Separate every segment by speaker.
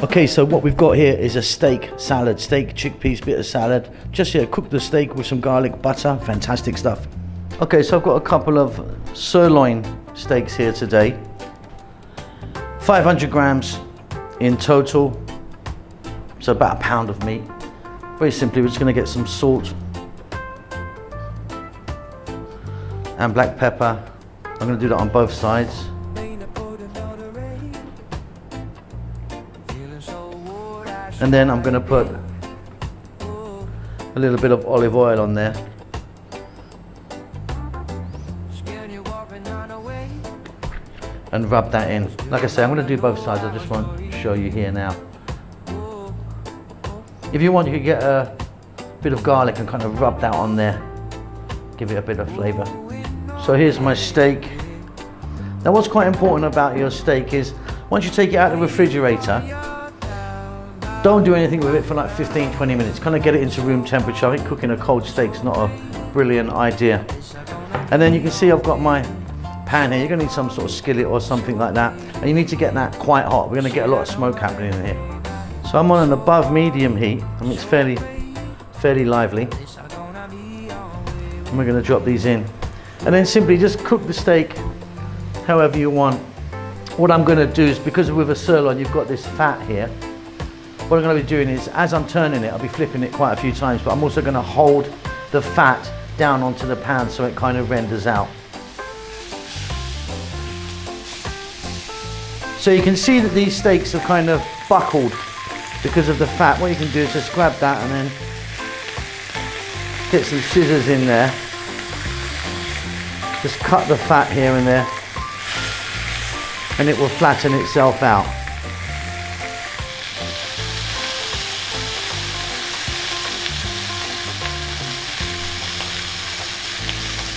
Speaker 1: Okay, so what we've got here is a steak salad, steak, chickpeas, bit of salad. Just here, cook the steak with some garlic, butter, fantastic stuff. Okay, so I've got a couple of sirloin steaks here today. 500 grams in total, so about a pound of meat. Very simply, we're just gonna get some salt and black pepper. I'm gonna do that on both sides. And then I'm going to put a little bit of olive oil on there. And rub that in. Like I say, I'm going to do both sides. I just want to show you here now. If you want, you could get a bit of garlic and kind of rub that on there. Give it a bit of flavour. So here's my steak. Now what's quite important about your steak is once you take it out of the refrigerator, don't do anything with it for like 15-20 minutes. Kind of get it into room temperature. I think cooking a cold steak's not a brilliant idea. And then you can see I've got my pan here. You're going to need some sort of skillet or something like that. And you need to get that quite hot. We're going to get a lot of smoke happening in here. So I'm on an above medium heat. I mean, it's fairly lively. And we're going to drop these in. And then simply just cook the steak however you want. What I'm going to do is, because with a sirloin you've got this fat here, what I'm going to be doing is, as I'm turning it, I'll be flipping it quite a few times, but I'm also going to hold the fat down onto the pan so it kind of renders out. So you can see that these steaks are kind of buckled because of the fat. What you can do is just grab that and then get some scissors in there. Just cut the fat here and there, and it will flatten itself out.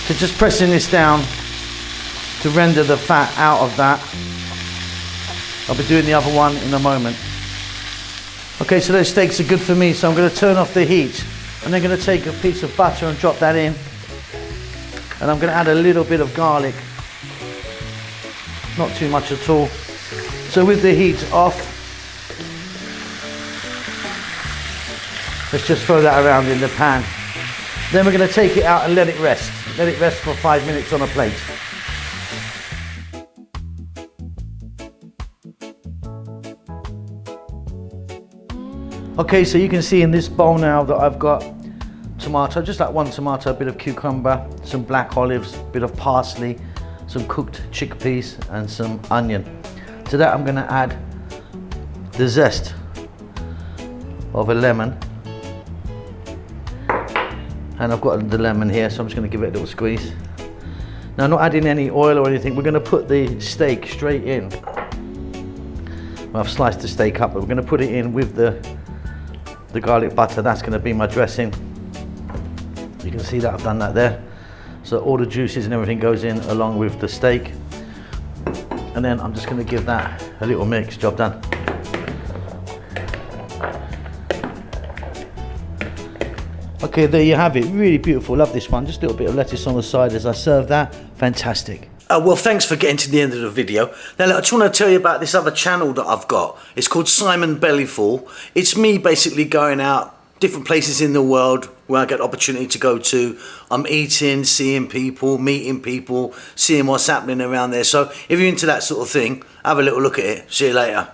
Speaker 1: So just pressing this down to render the fat out of that. I'll be doing the other one in a moment. Okay, so those steaks are good for me, so I'm going to turn off the heat. And then going to take a piece of butter and drop that in. And I'm going to add a little bit of garlic. Not too much at all. So with the heat off, let's just throw that around in the pan. Then we're going to take it out and let it rest. Let it rest for 5 minutes on a plate. Okay, so you can see in this bowl now that I've got tomato, just like one tomato, a bit of cucumber, some black olives, a bit of parsley, some cooked chickpeas and some onion. To that I'm going to add the zest of a lemon. And I've got the lemon here, so I'm just going to give it a little squeeze. Now, not adding any oil or anything, we're going to put the steak straight in. Well, I've sliced the steak up, but we're going to put it in with the garlic butter. That's going to be my dressing. You can see that I've done that there. So all the juices and everything goes in along with the steak. And then I'm just going to give that a little mix. Job done. Okay, there you have it. Really beautiful. Love this one. Just a little bit of lettuce on the side as I serve that. Fantastic. Well, thanks for getting to the end of the video. Now, look, I just want to tell you about this other channel that I've got. It's called Simon Bellyful. It's me basically going out different places in the world where I get the opportunity to go to. I'm eating, seeing people, meeting people, seeing what's happening around there. So if you're into that sort of thing, have a little look at it. See you later.